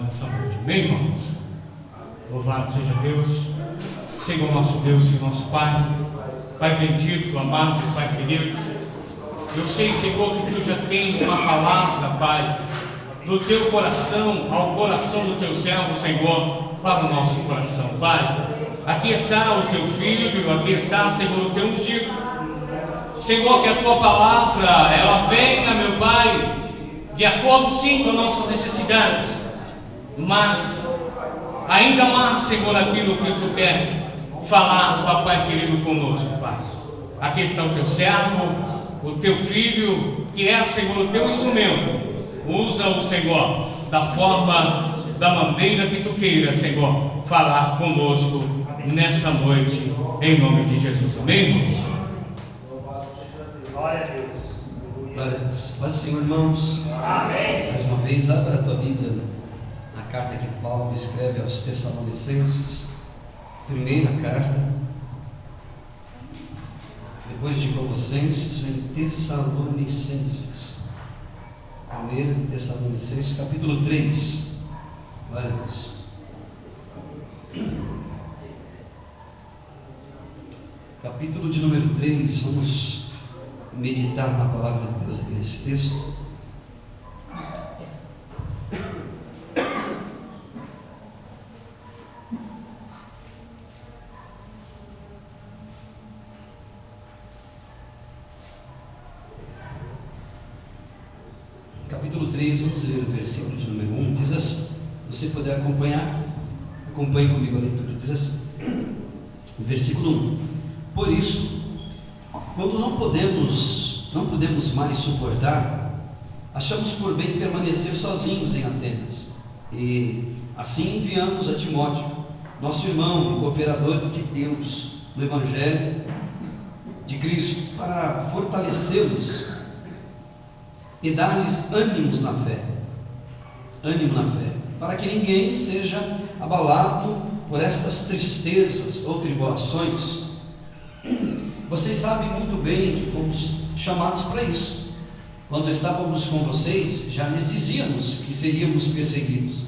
nessa noite. Amém, irmãos? Louvado seja Deus, Senhor nosso Deus e nosso Pai. Pai bendito, amado, Pai querido, eu sei, Senhor, que Tu já tem uma palavra, Pai, do Teu coração ao coração do Teu servo, Senhor, para o nosso coração, Pai. Aqui está o Teu Filho, aqui está, Senhor, o Teu ungido. Senhor, que a Tua palavra, ela venha, meu Pai, de acordo sim com as nossas necessidades, mas ainda mais, Senhor, aquilo que Tu quer falar, Papai querido, conosco, Pai. Aqui está o Teu servo, o Teu Filho, que é, Senhor, o Teu instrumento. Usa-o, Senhor, da forma, da maneira que Tu queira, Senhor, falar conosco nessa noite, em nome de Jesus. Amém, irmãos? Glória a Deus. Glória a Deus. Paz, Senhor, irmãos. Amém. Mais uma vez, abra a tua Bíblia na carta que Paulo escreve aos Tessalonicenses, primeira carta, depois de Colossenses, em Tessalonicenses, primeira de Tessalonicenses, capítulo 3. Glória a Deus. Capítulo de número 3, vamos meditar na palavra de Deus aqui nesse texto. Capítulo 3, vamos ler o versículo de número 1, diz assim, se você puder acompanhar, acompanhe comigo a leitura, diz assim, versículo 1, por isso, quando não podemos mais suportar, achamos por bem permanecer sozinhos em Atenas, e assim enviamos a Timóteo, nosso irmão e cooperador de Deus, no Evangelho de Cristo, para fortalecê-los e dar-lhes ânimo na fé, para que ninguém seja abalado por estas tristezas ou tribulações. Vocês sabem muito bem que fomos chamados para isso. Quando estávamos com vocês, já lhes dizíamos que seríamos perseguidos,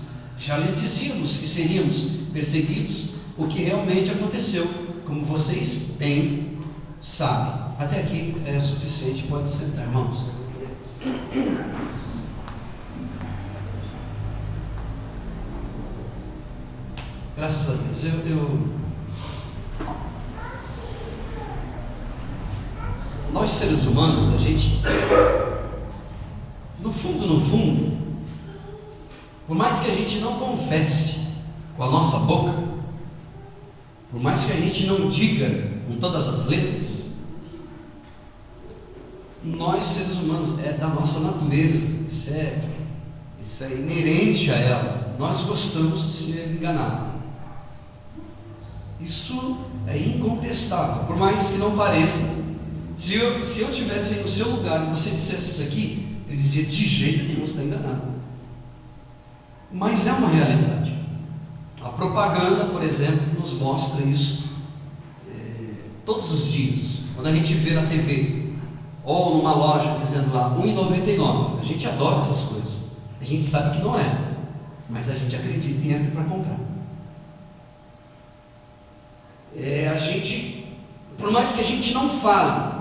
o que realmente aconteceu, como vocês bem sabem. Até aqui é suficiente, pode sentar, irmãos. Graças a Deus, nós seres humanos, a gente, no fundo, por mais que a gente não confesse com a nossa boca, por mais que a gente não diga com todas as letras, nós seres humanos, é da nossa natureza, isso é inerente a ela, nós gostamos de ser enganados. Isso é incontestável, por mais que não pareça. Se eu tivesse aí no seu lugar e você dissesse isso aqui, eu dizia, de jeito nenhum, você está enganado. Mas é uma realidade. A propaganda, por exemplo, nos mostra isso todos os dias. Quando a gente vê na TV ou numa loja dizendo lá R$1,99, a gente adora essas coisas. A gente sabe que não é, mas a gente acredita e entra para comprar. A gente, por mais que a gente não fale,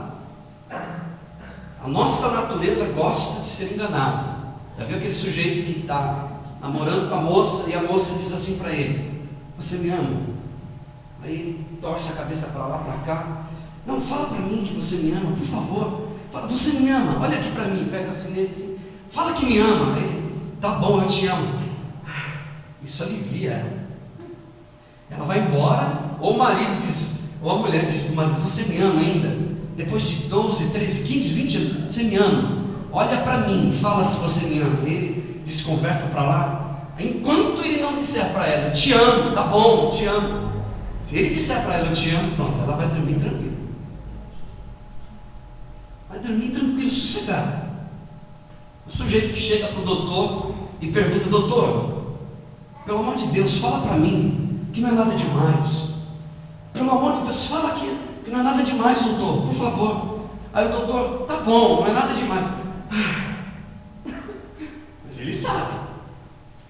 a nossa natureza gosta de ser enganada. Já viu aquele sujeito que está namorando com a moça e a moça diz assim para ele, você me ama? Aí ele torce a cabeça para lá, para cá, não, fala para mim que você me ama, por favor, fala, você me ama, olha aqui para mim, pega assim nele assim, fala que me ama. Aí ele, tá bom, eu te amo. Isso alivia ela. Ela vai embora, ou o marido diz, ou a mulher diz para o marido, você me ama ainda? Depois de 12, 13, 15, 20 anos, você me ama? Olha para mim, fala se você me ama. Ele desconversa para lá. Enquanto ele não disser para ela, eu te amo, tá bom, eu te amo. Se ele disser para ela, eu te amo, pronto, ela vai dormir tranquila. Vai dormir tranquilo, sossegado. O sujeito que chega para o doutor e pergunta, doutor, pelo amor de Deus, fala para mim que não é nada demais. Pelo amor de Deus, fala que não é nada demais, doutor, por favor. Aí o doutor, tá bom, não é nada demais. Mas ele sabe.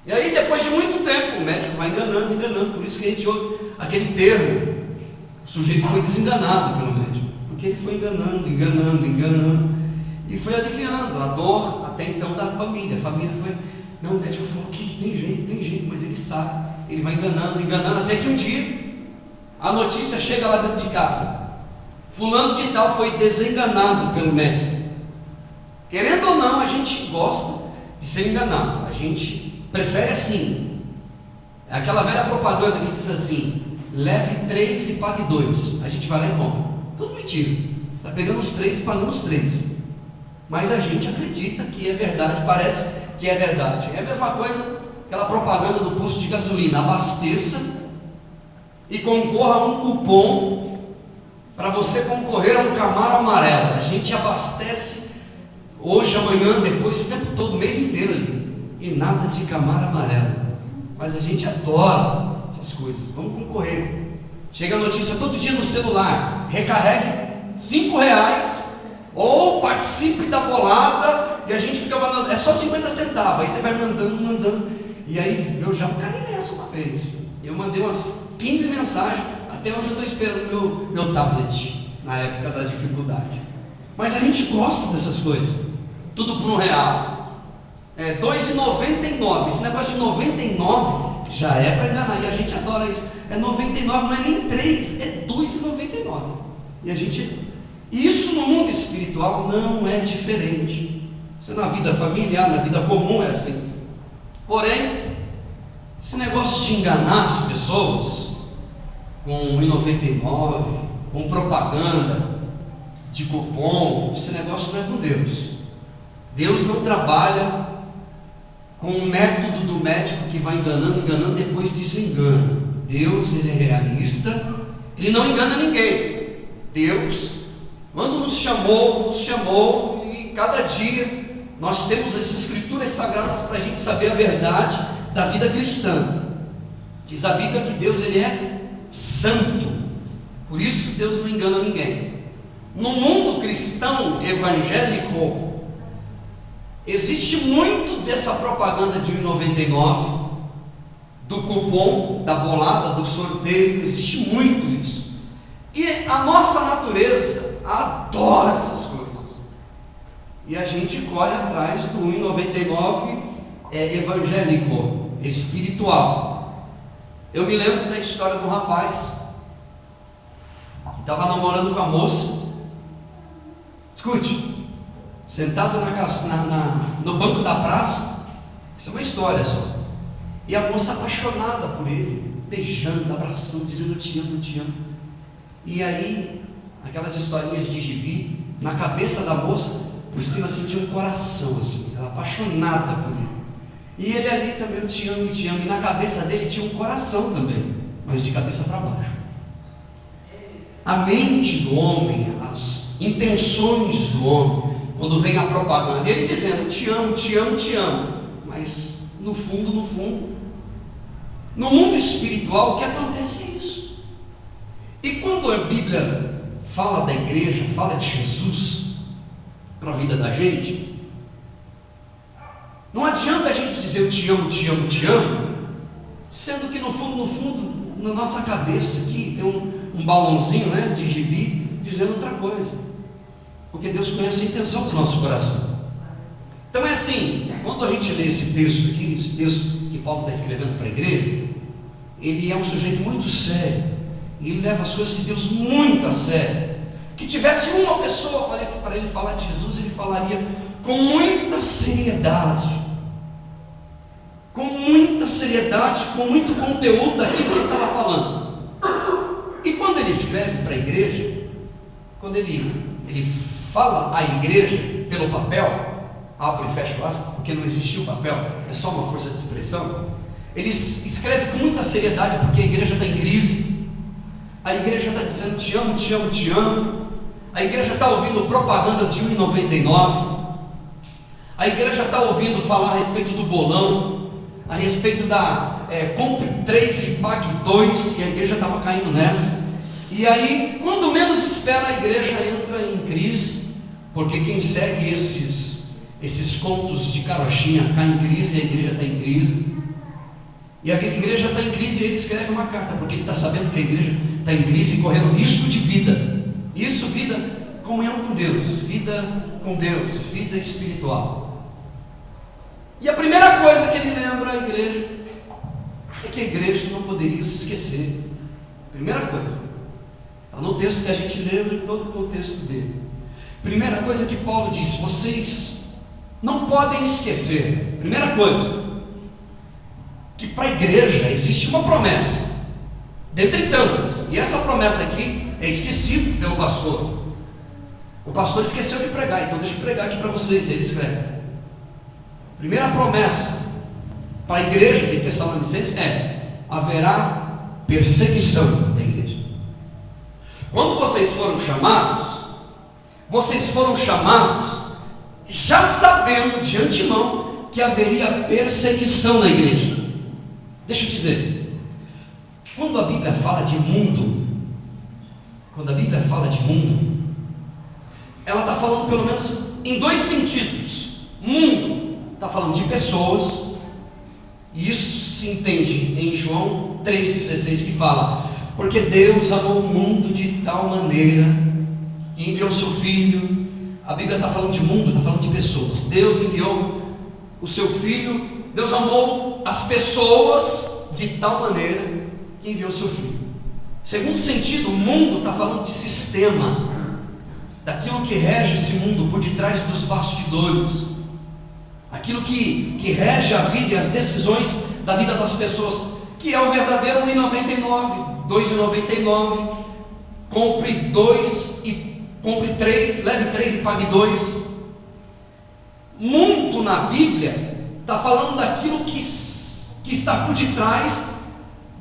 E aí, depois de muito tempo o médico vai enganando, por isso que a gente ouve aquele termo, o sujeito foi desenganado pelo médico, porque ele foi enganando, e foi aliviando a dor até então da família. A família foi, não, o médico falou que tem jeito, mas ele sabe, ele vai enganando, até que um dia a notícia chega lá dentro de casa: fulano de tal foi desenganado pelo médico. Querendo ou não, a gente gosta de ser enganado, a gente prefere assim. É aquela velha propaganda que diz assim: leve 3 e pague 2. A gente vai lá e compra. Tudo mentira, está pegando os 3 e pagando os 3, mas a gente acredita que é verdade, parece que é verdade. É a mesma coisa, aquela propaganda do posto de gasolina: abasteça e concorra a um cupom para você concorrer a um Camaro amarelo. A gente abastece hoje, amanhã, depois, o tempo todo, o mês inteiro ali, e nada de Camaro amarelo, mas a gente adora essas coisas. Vamos concorrer. Chega a notícia todo dia no celular: recarregue R$5 ou participe da bolada, e a gente fica mandando, é só 50 centavos, aí você vai mandando, e aí eu já caí nessa uma vez, eu mandei umas 15 mensagens, até hoje eu estou esperando meu tablet, na época da dificuldade. Mas a gente gosta dessas coisas, tudo por R$1, é R$2,99, esse negócio de 99 já é para enganar, e a gente adora isso. É 99, não é nem 3, é R$2,99, e a gente... Isso no mundo espiritual não é diferente. Isso na vida familiar, na vida comum é assim. Porém, esse negócio de enganar as pessoas com R$1,99, com propaganda de cupom, esse negócio não é com Deus. Deus não trabalha com o método do médico que vai enganando, depois desengana. Deus, ele é realista, ele não engana ninguém. Deus, quando nos chamou, e cada dia nós temos as escrituras sagradas para a gente saber a verdade da vida cristã. Diz a Bíblia que Deus, ele é santo, por isso Deus não engana ninguém. No mundo cristão evangélico existe muito dessa propaganda de R$1,99, do cupom, da bolada, do sorteio, existe muito isso. E a nossa natureza adora essas coisas, e a gente corre atrás do R$1,99 evangélico, espiritual. Eu me lembro da história de um rapaz que estava namorando com a moça. Escute, sentado no banco da praça, isso é uma história só, e a moça apaixonada por ele, beijando, abraçando, dizendo: eu te amo. E aí, aquelas historinhas de gibi, na cabeça da moça, por cima sentia um coração assim, ela apaixonada por ele, e ele ali também: eu te amo, e na cabeça dele tinha um coração também, mas de cabeça para baixo. A mente do homem, as intenções do homem, quando vem a propaganda, ele dizendo: te amo, mas no fundo, no mundo espiritual, o que acontece é isso. E quando a Bíblia fala da igreja, fala de Jesus para a vida da gente, não adianta a gente dizer: eu te amo, sendo que no fundo, na nossa cabeça aqui tem um balãozinho, né, de gibi dizendo outra coisa, porque Deus conhece a intenção do nosso coração. Então é assim, quando a gente lê esse texto aqui, esse texto que Paulo está escrevendo para a igreja, ele é um sujeito muito sério, e ele leva as coisas de Deus muito a sério. Que tivesse uma pessoa para ele falar de Jesus, ele falaria com muita seriedade, com muito conteúdo daquilo que ele estava falando. E quando ele escreve para a igreja, quando ele fala à igreja pelo papel, abre e fecha o aspas, porque não existiu papel, é só uma força de expressão. Ele escreve com muita seriedade, porque a igreja está em crise, a igreja está dizendo: te amo, a igreja está ouvindo propaganda de R$1,99, a igreja está ouvindo falar a respeito do bolão, a respeito da compre 3 e pague 2, e a igreja estava caindo nessa. E aí, quando menos espera, a igreja entra em crise, porque quem segue esses contos de carochinha cai em crise, e a igreja está em crise. E a igreja está em crise e ele escreve uma carta, porque ele está sabendo que a igreja está em crise e correndo risco de vida. Isso, vida, comunhão com Deus, vida espiritual. E a primeira coisa que ele lembra à igreja é que a igreja não poderia se esquecer. Primeira coisa, está no texto que a gente leu, em todo o contexto dele. Primeira coisa que Paulo diz: vocês não podem esquecer. Primeira coisa, que para a igreja existe uma promessa, dentre tantas, e essa promessa aqui é esquecida pelo pastor. O pastor esqueceu de pregar, então deixa eu pregar aqui para vocês. Ele escreve: primeira promessa para a igreja de Tessalonicenses é: haverá perseguição da igreja. Quando vocês foram chamados já sabendo de antemão que haveria perseguição na igreja. Deixa eu dizer, quando a Bíblia fala de mundo, ela está falando pelo menos em dois sentidos. Mundo está falando de pessoas, e isso se entende em João 3,16, que fala: porque Deus amou o mundo de tal maneira que enviou o seu Filho. A Bíblia está falando de mundo, está falando de pessoas. Deus enviou o seu Filho. Deus amou as pessoas de tal maneira que enviou o seu Filho. Segundo sentido, o mundo está falando de sistema, daquilo que rege esse mundo por detrás dos bastidores, aquilo que rege a vida e as decisões da vida das pessoas, que é o verdadeiro 1,99, 2,99, compre 3, leve 3 e pague 2. Mundo na Bíblia está falando daquilo que está por detrás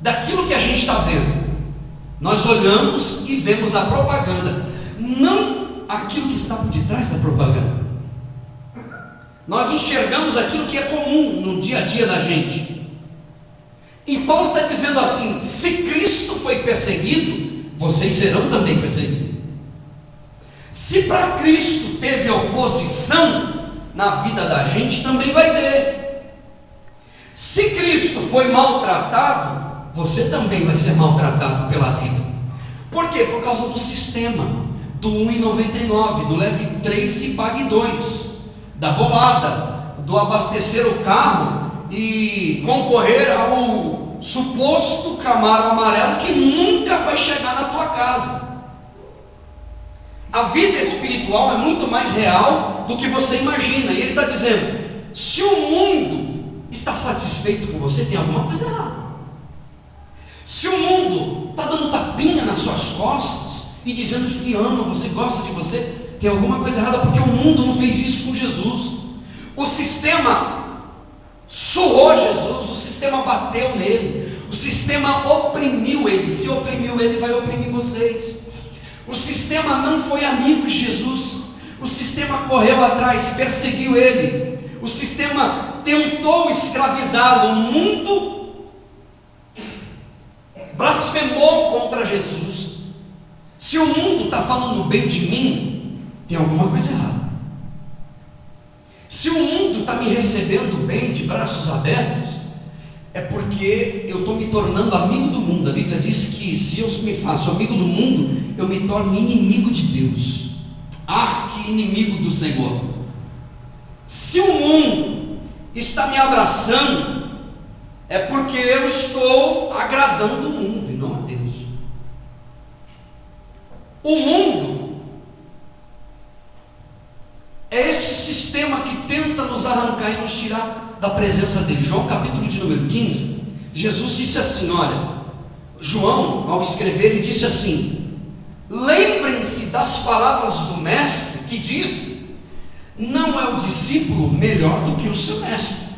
daquilo que a gente está vendo. Nós olhamos e vemos a propaganda, não aquilo que está por detrás da propaganda. Nós enxergamos aquilo que é comum no dia a dia da gente. E Paulo está dizendo assim: se Cristo foi perseguido, vocês serão também perseguidos. Se para Cristo teve oposição na vida da gente, também vai ter. Se Cristo foi maltratado, você também vai ser maltratado pela vida. Por quê? Por causa do sistema, do 1,99, do leve 3 e pague 2, da bolada, do abastecer o carro e concorrer ao suposto Camaro amarelo que nunca vai chegar na tua casa. A vida espiritual é muito mais real do que você imagina. E ele está dizendo: se o mundo está satisfeito com você, tem alguma coisa errada. Se o mundo está dando tapinha nas suas costas e dizendo que ama você, gosta de você, tem alguma coisa errada, porque o mundo não fez isso com Jesus. O sistema surrou Jesus, o sistema bateu nele, o sistema oprimiu ele. Se oprimiu ele, vai oprimir vocês. O sistema não foi amigo de Jesus, o sistema correu atrás, perseguiu ele, o sistema tentou escravizá-lo, o mundo blasfemou contra Jesus. Se o mundo está falando bem de mim, tem alguma coisa errada. Se o mundo está me recebendo bem, de braços abertos, é porque eu estou me tornando amigo do mundo. A Bíblia diz que se eu me faço amigo do mundo, eu me torno inimigo de Deus, arqui-inimigo do Senhor. Se o mundo está me abraçando, é porque eu estou agradando o mundo e não a Deus. O mundo é esse sistema que tenta nos arrancar e nos tirar da presença dele. João capítulo de número 15, Jesus disse assim, olha, João ao escrever ele disse assim: lembrem-se das palavras do mestre que disse: não é o discípulo melhor do que o seu mestre,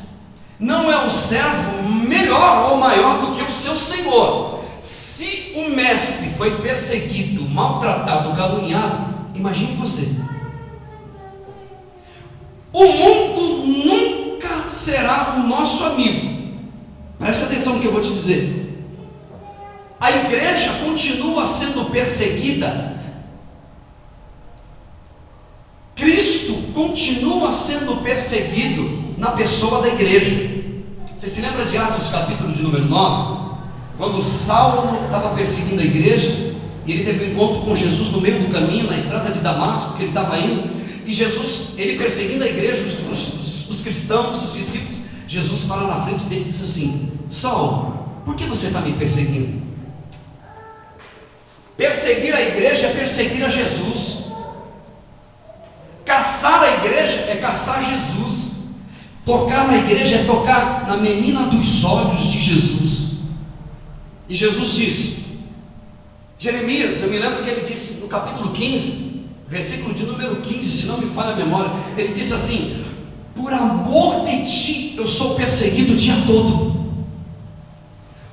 não é o servo melhor ou maior do que o seu senhor. Se o mestre foi perseguido, maltratado, caluniado, imagine você. O mundo nunca será o nosso amigo. Preste atenção no que eu vou te dizer. A igreja continua sendo perseguida, Cristo continua sendo perseguido na pessoa da igreja. Você se lembra de Atos capítulo de número 9? Quando Saulo estava perseguindo a igreja, e ele teve um encontro com Jesus no meio do caminho, na estrada de Damasco, que ele estava indo, e Jesus, ele perseguindo a igreja, os cristãos, os discípulos, Jesus fala na frente dele e diz assim: Saulo, por que você está me perseguindo? Perseguir a igreja é perseguir a Jesus. Caçar a igreja é caçar Jesus. Tocar na igreja é tocar na menina dos olhos de Jesus. E Jesus disse, Jeremias, eu me lembro que ele disse no capítulo 15, versículo de número 15, se não me falha a memória, ele disse assim: por amor de ti eu sou perseguido o dia todo,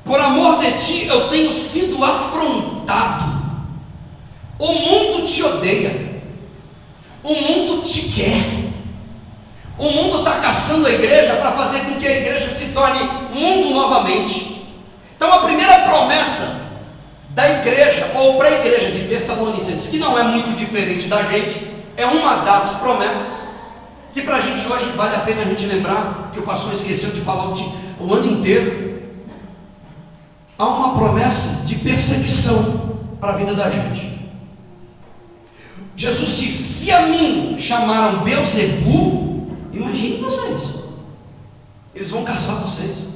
por amor de ti eu tenho sido afrontado, o mundo te odeia, o mundo te quer, o mundo está caçando a igreja para fazer com que a igreja se torne mundo novamente. Então a primeira promessa da igreja, ou para a igreja de Tessalonicenses, que não é muito diferente da gente, é uma das promessas que para a gente hoje vale a pena a gente lembrar, que o pastor esqueceu de falar o ano inteiro. Há uma promessa de perseguição para a vida da gente. Jesus disse: se a mim chamaram Beelzebu, imagine vocês, eles vão caçar vocês,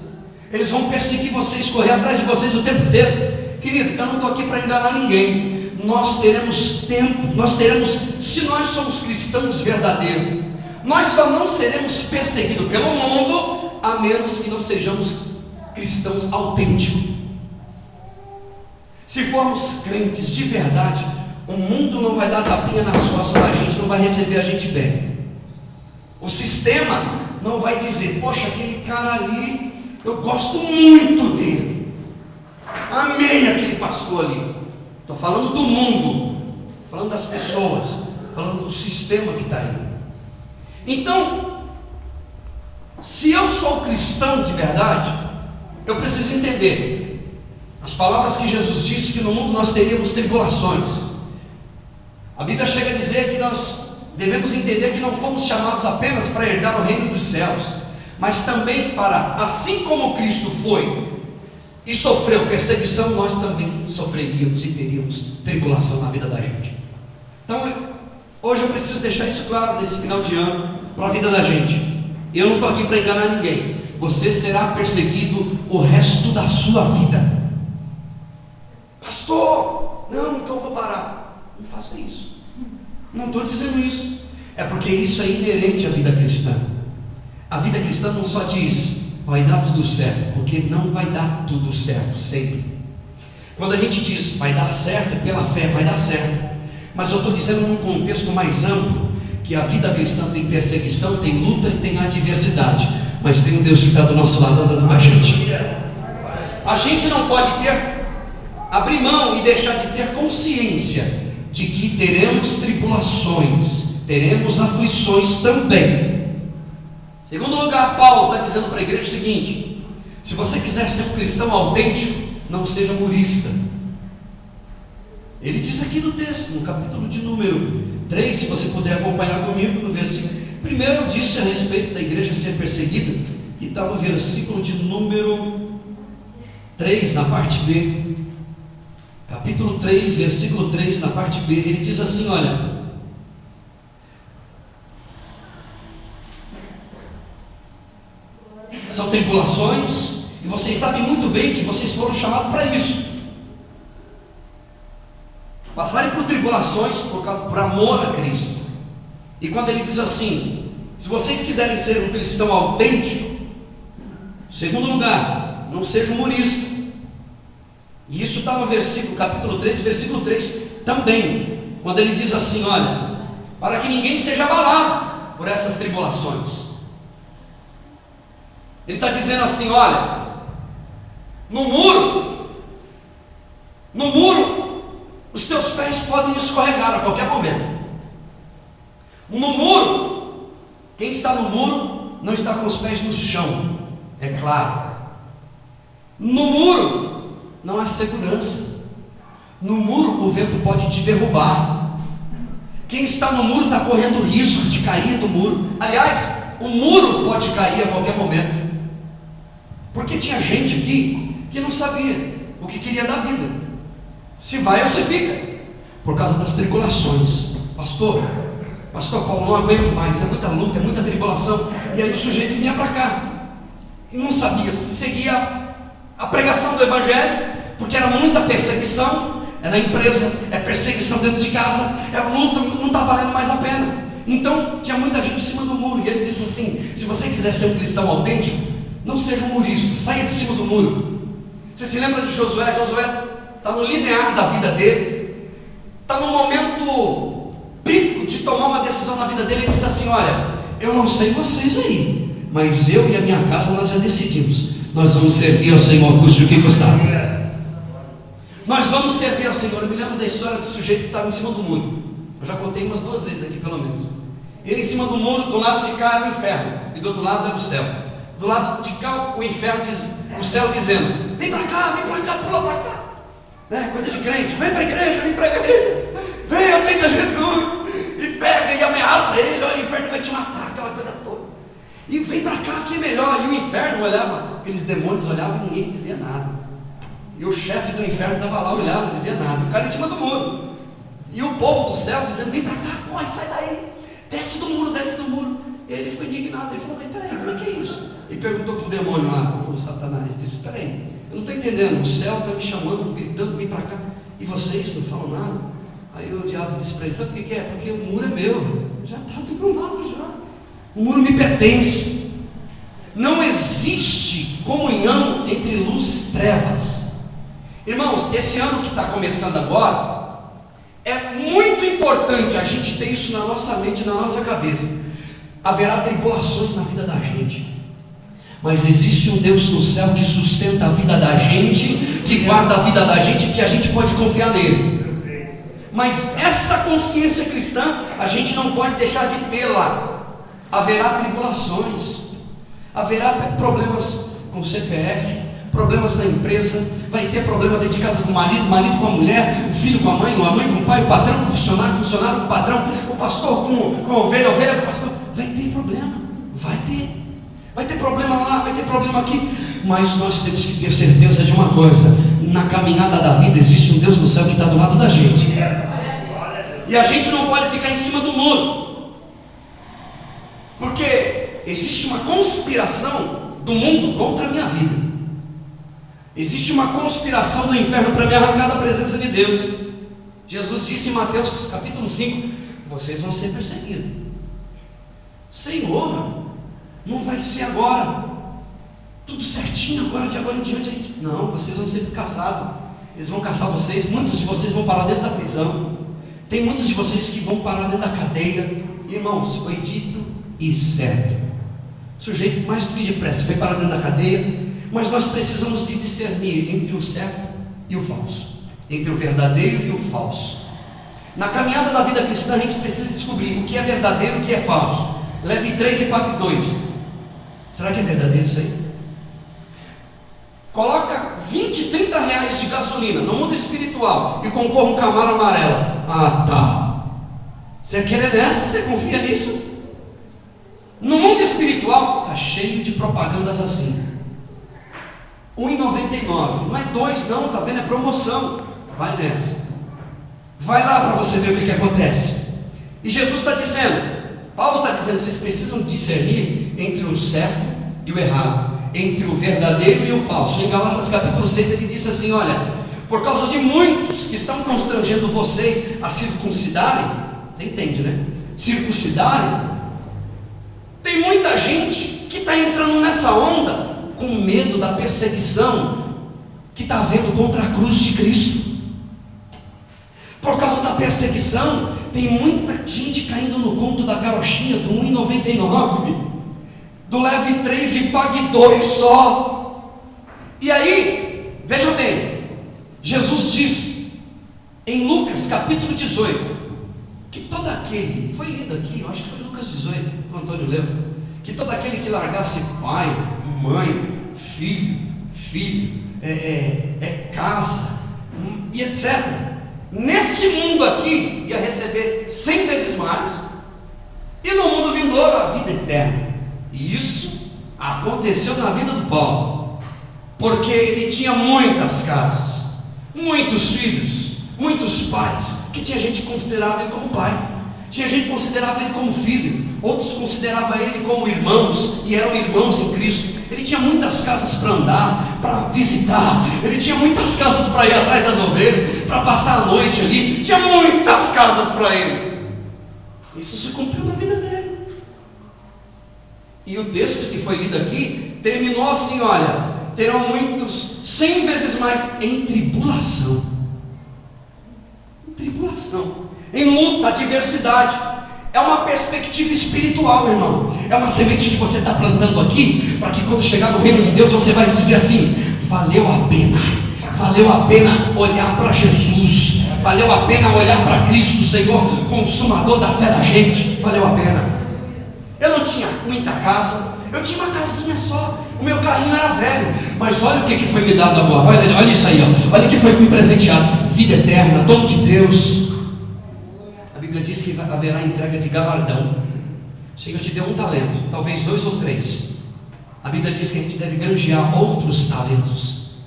eles vão perseguir vocês, correr atrás de vocês o tempo inteiro. Querido, eu não estou aqui para enganar ninguém. Nós teremos tempo, se nós somos cristãos verdadeiros, nós só não seremos perseguidos pelo mundo, a menos que não sejamos cristãos autênticos. Se formos crentes de verdade, o mundo não vai dar tapinha nas costas da gente, não vai receber a gente bem. O sistema não vai dizer: poxa, aquele cara ali, eu gosto muito dele, amei aquele pastor ali. Estou falando do mundo, falando das pessoas, falando do sistema que está aí. Então, se eu sou cristão de verdade, eu preciso entender as palavras que Jesus disse, que no mundo nós teríamos tribulações. A Bíblia chega a dizer que nós devemos entender que não fomos chamados apenas para herdar o reino dos céus, mas também para, assim como Cristo foi e sofreu perseguição, nós também sofreríamos e teríamos tribulação na vida da gente. Então, hoje eu preciso deixar isso claro nesse final de ano para a vida da gente. Eu não estou aqui para enganar ninguém. Você será perseguido o resto da sua vida. Pastor, não, então eu vou parar. Não faça isso. Não estou dizendo isso. É porque isso é inerente à vida cristã. A vida cristã não só diz: vai dar tudo certo, porque não vai dar tudo certo sempre. Quando a gente diz vai dar certo, é pela fé, vai dar certo. Mas eu estou dizendo num contexto mais amplo, que a vida cristã tem perseguição, tem luta e tem adversidade, mas tem um Deus que está do nosso lado andando com a gente. A gente não pode abrir mão e deixar de ter consciência de que teremos tribulações, teremos aflições também. Segundo lugar, Paulo está dizendo para a igreja o seguinte: se você quiser ser um cristão autêntico, não seja murista. Ele diz aqui no texto, no capítulo de número 3, se você puder acompanhar comigo no versículo. Primeiro eu disse a respeito da igreja ser perseguida, e está no versículo de número 3, na parte B. Capítulo 3, versículo 3, na parte B, ele diz assim: olha, são tribulações, e vocês sabem muito bem que vocês foram chamados para isso, passarem por tribulações por amor a Cristo. E quando ele diz assim: se vocês quiserem ser um cristão autêntico, segundo lugar, não seja humorista. E isso está no versículo, capítulo 3, versículo 3 também, quando ele diz assim: olha, para que ninguém seja abalado por essas tribulações. Ele está dizendo assim: olha, no muro, os teus pés podem escorregar a qualquer momento. No muro, quem está no muro não está com os pés no chão, é claro. No muro não há segurança. No muro o vento pode te derrubar. Quem está no muro está correndo risco de cair do muro. Aliás, o muro pode cair a qualquer momento. Porque tinha gente aqui que não sabia o que queria da vida, se vai ou se fica, por causa das tribulações. Pastor Paulo, não aguento mais, é muita luta, é muita tribulação. E aí o sujeito vinha para cá e não sabia se seguia a pregação do Evangelho, porque era muita perseguição, é na empresa, é perseguição dentro de casa, é luta, não está valendo mais a pena. Então tinha muita gente em cima do muro. E ele disse assim: se você quiser ser um cristão autêntico, não seja um murista, saia de cima do muro. Você se lembra de Josué? Josué está no linear da vida dele, está no momento pico de tomar uma decisão na vida dele. Ele diz assim: olha, eu não sei vocês aí, mas eu e a minha casa nós já decidimos, nós vamos servir ao Senhor, custe o que custar. Nós vamos servir ao Senhor. Eu me lembro da história do sujeito que estava em cima do muro. Eu já contei umas 2 vezes aqui pelo menos. Ele em cima do muro, do lado de cá era o inferno e do outro lado era o céu. Do lado de cá o inferno o céu dizendo: vem para cá, pula para cá, né? Coisa de crente, vem para a igreja, vem, aceita Jesus, e pega e ameaça ele: olha, o inferno vai te matar, aquela coisa toda, e vem para cá que é melhor. E o inferno olhava, aqueles demônios olhavam e ninguém dizia nada. E o chefe do inferno estava lá, olhava, não dizia nada. O cara em cima do muro. E o povo do céu dizendo: vem para cá, corre, sai daí, desce do muro. E ele ficou indignado. Ele falou: mas peraí, como é que é isso? Ele perguntou para o demônio lá, para o Satanás, disse: peraí, eu não estou entendendo, o céu está me chamando, gritando, vem para cá, e vocês não falam nada. Aí o diabo disse para ele: sabe o que é? Porque o muro é meu, já está do meu lado já, o muro me pertence. Não existe comunhão entre luz e trevas. Irmãos, esse ano que está começando agora, é muito importante a gente ter isso na nossa mente, na nossa cabeça. Haverá tribulações na vida da gente, mas existe um Deus no céu que sustenta a vida da gente, que guarda a vida da gente, que a gente pode confiar nele. Mas essa consciência cristã a gente não pode deixar de tê-la. Haverá tribulações, haverá problemas com o CPF, problemas na empresa, vai ter problema dentro de casa com o marido com a mulher, o filho com a mãe com o pai, o patrão com o funcionário com o patrão, o pastor com a ovelha com o pastor. Vai ter problema, vai ter problema lá, vai ter problema aqui, mas nós temos que ter certeza de uma coisa: na caminhada da vida existe um Deus no céu que está do lado da gente, e a gente não pode ficar em cima do muro, porque existe uma conspiração do mundo contra a minha vida. Existe uma conspiração do inferno para me arrancar da presença de Deus. Jesus disse em Mateus capítulo 5: vocês vão ser perseguidos. Senhor, não vai ser agora, tudo certinho agora, de agora em diante. Não, vocês vão ser caçados. Eles vão caçar vocês, muitos de vocês vão parar dentro da prisão. Tem muitos de vocês que vão parar dentro da cadeia. Irmãos, foi dito e certo. O sujeito mais do que depressa foi parar dentro da cadeia. Mas nós precisamos de discernir entre o certo e o falso, entre o verdadeiro e o falso. Na caminhada da vida cristã a gente precisa descobrir o que é verdadeiro e o que é falso. Leve 3 e 4 e 2. Será que é verdadeiro isso aí? Coloca 20, 30 reais de gasolina no mundo espiritual e concorra um Camaro amarelo. Ah, tá. Você quer nessa? Você confia nisso? No mundo espiritual está cheio de propagandas assim. 1,99, não é 2 não, tá vendo? É promoção. Vai nessa, vai lá para você ver o que acontece. E Jesus está dizendo, Paulo está dizendo: vocês precisam discernir entre o certo e o errado, entre o verdadeiro e o falso. Em Gálatas capítulo 6 ele disse assim: olha, por causa de muitos que estão constrangendo vocês a circuncidarem, você entende, né? Circuncidarem, tem muita gente que está entrando nessa onda com medo da perseguição que está havendo contra a cruz de Cristo. Por causa da perseguição, tem muita gente caindo no conto da carochinha do 1,99, do leve 3 e pague 2 só. E aí, veja bem, Jesus disse em Lucas capítulo 18 que todo aquele, foi lido aqui, eu acho que foi Lucas 18, o Antônio leu, que todo aquele que largasse pai, mãe, filho, casa e etc, neste mundo aqui ia receber 100 vezes mais, e no mundo vindouro a vida eterna. E isso aconteceu na vida do Paulo. porque ele tinha muitas casas, muitos filhos, muitos pais, que tinha gente que considerava ele como pai, tinha gente que considerava ele como filho, outros consideravam ele como irmãos, e eram irmãos em Cristo. Ele tinha muitas casas para andar, para visitar, ele tinha muitas casas para ir atrás das ovelhas, para passar a noite ali, tinha muitas casas para ele. Isso se cumpriu na vida dele. E o texto que foi lido aqui terminou assim: olha, terão muitos 100 vezes mais em tribulação. Em tribulação, em luta, adversidade. É uma perspectiva espiritual, meu irmão. É uma semente que você está plantando aqui, para que quando chegar no reino de Deus, você vai dizer assim: valeu a pena olhar para Jesus, valeu a pena olhar para Cristo, o Senhor, consumador da fé da gente. Valeu a pena. Eu não tinha muita casa, eu tinha uma casinha só, o meu carrinho era velho, mas olha o que foi me dado agora, olha isso aí, ó. Olha o que foi me presenteado: vida eterna, dom de Deus. A Bíblia diz que haverá entrega de galardão. O Senhor te deu um talento, talvez 2 ou 3. A Bíblia diz que a gente deve granjear outros talentos,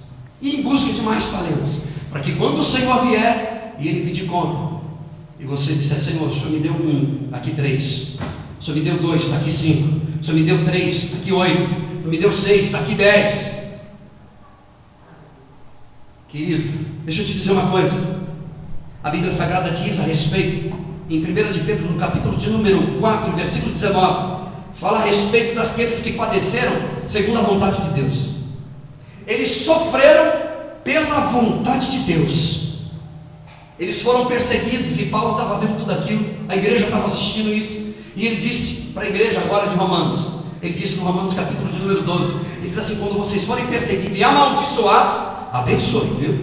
e em busca de mais talentos, para que quando o Senhor vier e Ele pedir conta, e você disser: Senhor, o Senhor me deu 1, aqui 3. O Senhor me deu 2, está aqui 5. O Senhor me deu 3, está aqui 8. O Senhor me deu 6, está aqui 10. Querido, deixa eu te dizer uma coisa. A Bíblia Sagrada diz a respeito, em 1 de Pedro, no capítulo de número 4, versículo 19, fala a respeito daqueles que padeceram segundo a vontade de Deus. Eles sofreram pela vontade de Deus. Eles foram perseguidos, e Paulo estava vendo tudo aquilo, a igreja estava assistindo isso, e ele disse para a igreja agora de Romanos, ele disse no Romanos capítulo de número 12, ele diz assim: quando vocês forem perseguidos e amaldiçoados, abençoe, viu?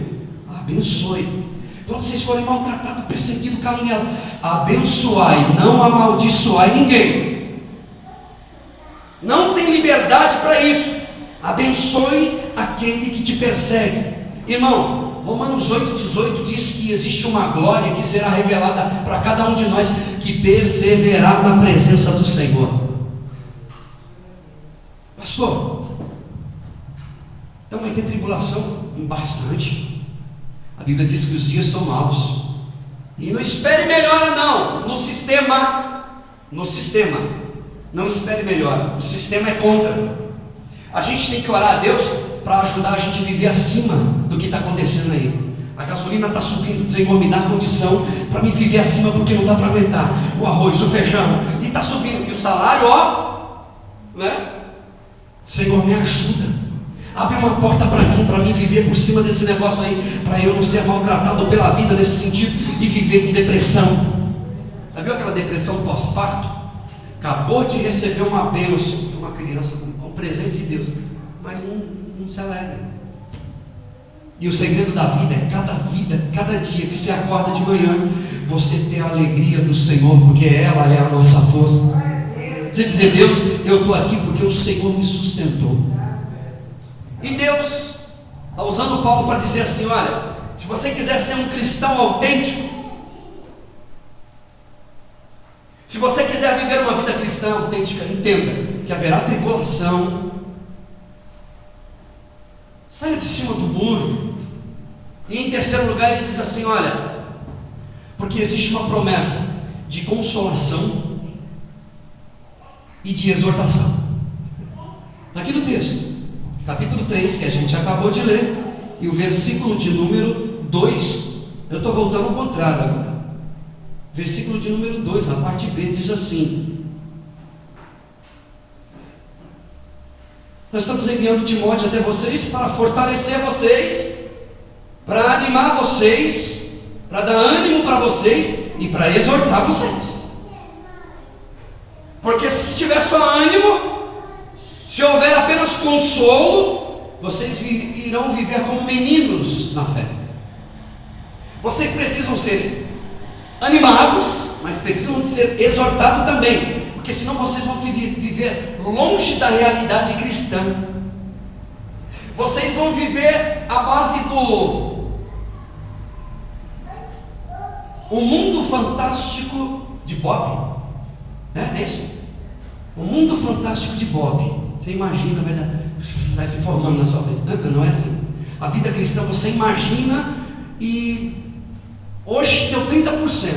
Abençoe. Quando vocês forem maltratados, perseguidos, caluniados, abençoai, não amaldiçoai ninguém. Não tem liberdade para isso. Abençoe aquele que te persegue. Irmão, Romanos 8,18 diz que existe uma glória que será revelada para cada um de nós que perseverar na presença do Senhor. Pastor, então vai ter tribulação? Bastante. A Bíblia diz que os dias são maus. E não espere melhora não. No sistema, não espere melhora. O sistema é contra. A gente tem que orar a Deus para ajudar a gente a viver acima do que está acontecendo aí. A gasolina está subindo, Senhor, me dá condição para me viver acima, porque não dá para aguentar o arroz, o feijão, e está subindo, e o salário, né? Senhor, me ajuda. Abre uma porta para mim viver por cima desse negócio aí, para eu não ser maltratado pela vida nesse sentido e viver com depressão. Já viu aquela depressão pós-parto? Acabou de receber uma bênção de uma criança, um presente de Deus, mas não se alegra. E o segredo da vida é cada dia que você acorda de manhã, você ter a alegria do Senhor, porque ela é a nossa força. Você dizer: Deus, eu estou aqui porque o Senhor me sustentou. E Deus está usando Paulo para dizer assim: olha, se você quiser ser um cristão autêntico, se você quiser viver uma vida cristã autêntica, entenda que haverá tribulação. Saia de cima do muro. E em terceiro lugar ele diz assim: olha, porque existe uma promessa de consolação e de exortação. Aqui no texto capítulo 3, que a gente acabou de ler, e o versículo de número 2, eu estou voltando ao contrário agora. Versículo de número 2, a parte B, diz assim: nós estamos enviando Timóteo até vocês para fortalecer vocês, para animar vocês, para dar ânimo para vocês e para exortar vocês. Porque se tiver só ânimo, se houver apenas consolo, vocês irão viver como meninos na fé. Vocês precisam ser animados, mas precisam de ser exortados também, porque senão vocês vão viver longe da realidade cristã. Vocês vão viver à base do O Mundo Fantástico de Bob, né? É isso. O Mundo Fantástico de Bob. Você imagina, vai dar vai se formando na sua vida. Não é assim. A vida cristã você imagina e hoje deu 30%,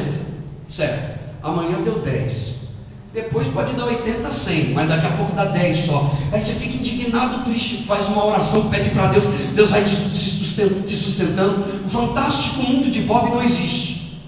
certo? Amanhã deu 10%. Depois pode dar 80, 100, mas daqui a pouco dá 10 só. Aí você fica indignado, triste, faz uma oração, pede para Deus, Deus vai te sustentando. O fantástico mundo de Bob não existe.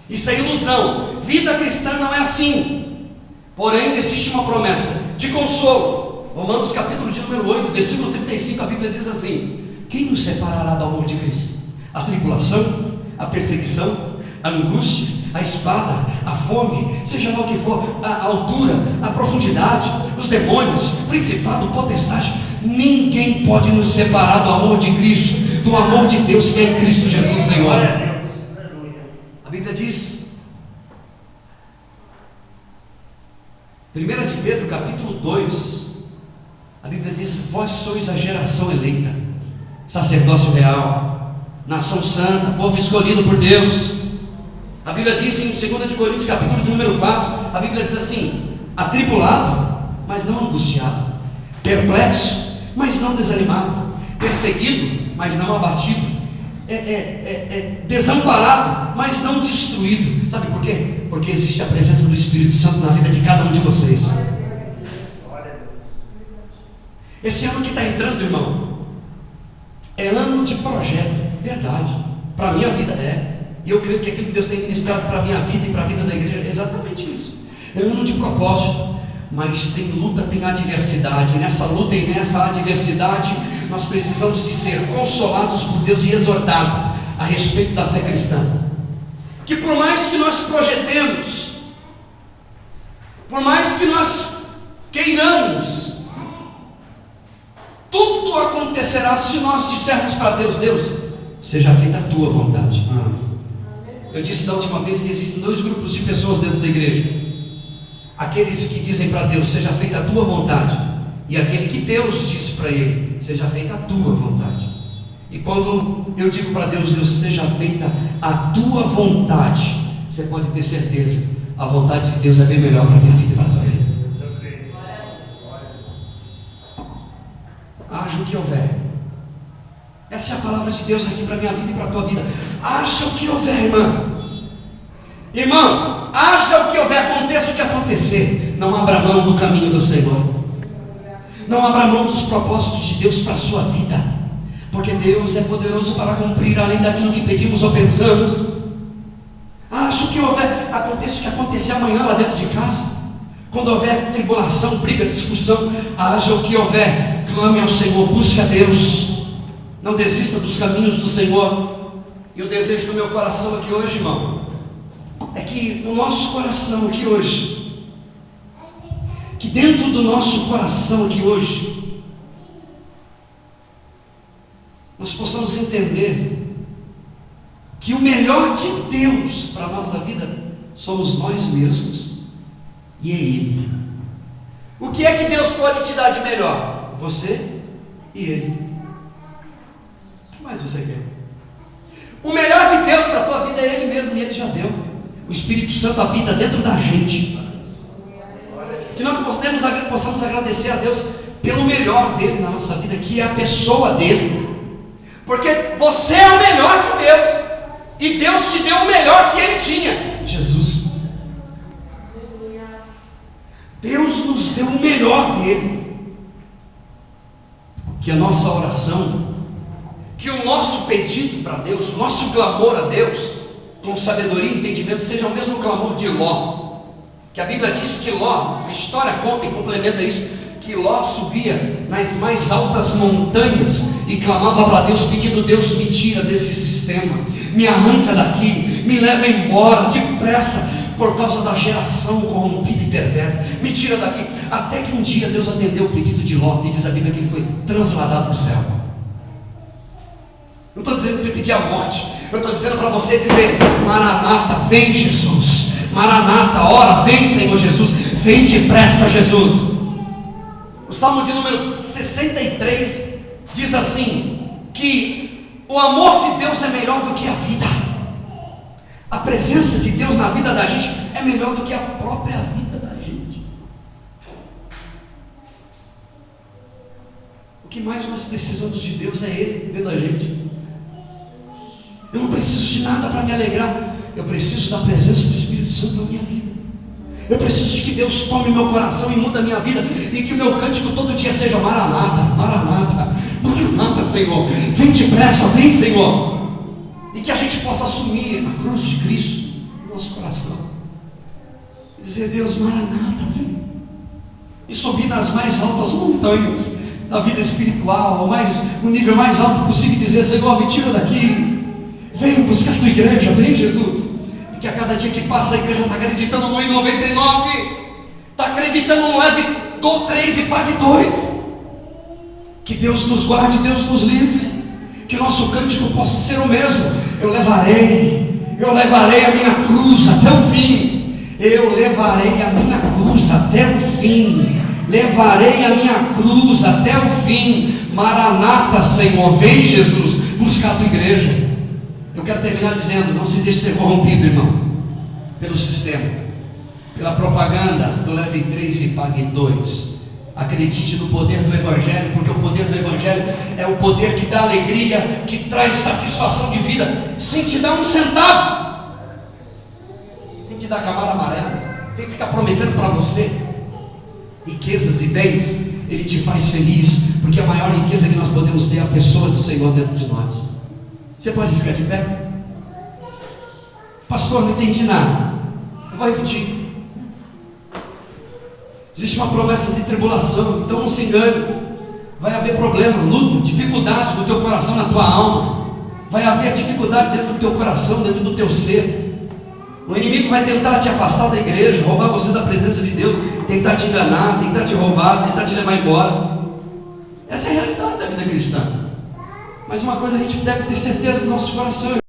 Isso é ilusão. Vida cristã não é assim. Porém, existe uma promessa de consolo. Romanos capítulo de número 8, versículo 35, a Bíblia diz assim: quem nos separará do amor de Cristo? A tribulação, a perseguição, a angústia, a espada, a fome, seja lá o que for, a altura, a profundidade, os demônios, principado, potestade. Ninguém pode nos separar do amor de Cristo, do amor de Deus que é em Cristo Jesus, Senhor. A Bíblia diz, 1 de Pedro capítulo 2, a Bíblia diz: vós sois a geração eleita, sacerdócio real, nação santa, povo escolhido por Deus. A Bíblia diz em 2 de Coríntios capítulo de número 4, a Bíblia diz assim: atribulado, mas não angustiado, perplexo, mas não desanimado, perseguido, mas não abatido, desamparado, mas não destruído. Sabe por quê? Porque existe a presença do Espírito Santo na vida de cada um de vocês. Esse ano que está entrando, irmão, é ano de projeto, verdade. Para a minha vida é. E eu creio que aquilo que Deus tem ministrado para a minha vida e para a vida da igreja é exatamente isso. É um ano de propósito, mas tem luta, tem adversidade. Nessa luta e nessa adversidade, nós precisamos de ser consolados por Deus e exortados a respeito da fé cristã. Que por mais que nós projetemos, por mais que nós queiramos, tudo acontecerá se nós dissermos para Deus: Deus, seja feita a tua vontade. Eu disse da última vez que existem dois grupos de pessoas dentro da igreja: aqueles que dizem para Deus: seja feita a tua vontade, e aquele que Deus disse para ele: seja feita a tua vontade. E quando eu digo para Deus: Deus, seja feita a tua vontade, você pode ter certeza, a vontade de Deus é bem melhor para a minha vida e para a tua vida. Haja o que houver. Essa é a palavra de Deus aqui para a minha vida e para a tua vida. Haja o que houver, irmão, haja o que houver, aconteça o que acontecer, não abra mão do caminho do Senhor, não abra mão dos propósitos de Deus para a sua vida, porque Deus é poderoso para cumprir além daquilo que pedimos ou pensamos. Haja o que houver, aconteça o que acontecer amanhã lá dentro de casa, quando houver tribulação, briga, discussão, haja o que houver, clame ao Senhor, busque a Deus, não desista dos caminhos do Senhor. E o desejo do meu coração aqui hoje, irmão, é que no nosso coração aqui hoje, que dentro do nosso coração aqui hoje, nós possamos entender que o melhor de Deus para a nossa vida somos nós mesmos e é Ele. O que é que Deus pode te dar de melhor? Você e Ele. O que mais você quer? O melhor de Deus para a tua vida é Ele mesmo, e Ele já deu. O Espírito Santo habita dentro da gente. Que nós possamos agradecer a Deus pelo melhor dele na nossa vida, que é a pessoa dele. Porque você é o melhor de Deus, e Deus te deu o melhor que Ele tinha, Jesus. Deus nos deu o melhor dele. Que a nossa oração, que o nosso pedido para Deus, o nosso clamor a Deus, com sabedoria e entendimento, seja o mesmo clamor de Ló. Que a Bíblia diz que Ló, a história conta e complementa isso, que Ló subia nas mais altas montanhas e clamava para Deus, pedindo: Deus, me tira desse sistema, me arranca daqui, me leva embora depressa, por causa da geração corrompida e perversa, me tira daqui. Até que um dia Deus atendeu o pedido de Ló, e diz a Bíblia que ele foi transladado para o céu. Não estou dizendo que você pedir a morte, eu estou dizendo para você dizer: Maranata, vem Jesus, Maranata, ora, vem Senhor Jesus, vem depressa Jesus. O Salmo de número 63 diz assim, que o amor de Deus é melhor do que a vida. A presença de Deus na vida da gente é melhor do que a própria vida da gente. O O que mais nós precisamos de Deus é Ele dentro da gente. Eu não preciso de nada para me alegrar. Eu preciso da presença do Espírito Santo na minha vida. Eu preciso de que Deus tome meu coração e mude a minha vida. E que o meu cântico todo dia seja Maranata, Maranata, Maranata, Senhor. Vem depressa, vem, Senhor. E que a gente possa assumir a cruz de Cristo no nosso coração. E dizer: Deus, Maranata, vem. E subir nas mais altas montanhas da vida espiritual, no nível mais alto possível, e dizer: Senhor, me tira daqui. Vem buscar a tua igreja, vem, Jesus. Porque a cada dia que passa a igreja está acreditando no 1,99. Está acreditando no leve 3 e pague 2. Que Deus nos guarde, Deus nos livre. Que o nosso cântico possa ser o mesmo. Eu levarei a minha cruz até o fim. Eu levarei a minha cruz até o fim. Levarei a minha cruz até o fim. Maranata, Senhor, vem, Jesus, buscar a tua igreja. Eu quero terminar dizendo: não se deixe ser corrompido, irmão, pelo sistema, pela propaganda do leve 3 e pague 2. Acredite no poder do Evangelho, porque o poder do Evangelho é o poder que dá alegria, que traz satisfação de vida, sem te dar um centavo, sem te dar camada amarela, sem ficar prometendo para você riquezas e bens. Ele te faz feliz, porque a maior riqueza que nós podemos ter é a pessoa do Senhor dentro de nós. Você pode ficar de pé? Pastor, não entendi nada. Eu vou repetir. Existe uma promessa de tribulação, então não se engane. Vai haver problema, luta, dificuldade no teu coração, na tua alma. Vai haver dificuldade dentro do teu coração, dentro do teu ser. O inimigo vai tentar te afastar da igreja, roubar você da presença de Deus, tentar te enganar, tentar te roubar, tentar te levar embora. Essa é a realidade da vida cristã. Mas uma coisa a gente deve ter certeza no nosso coração: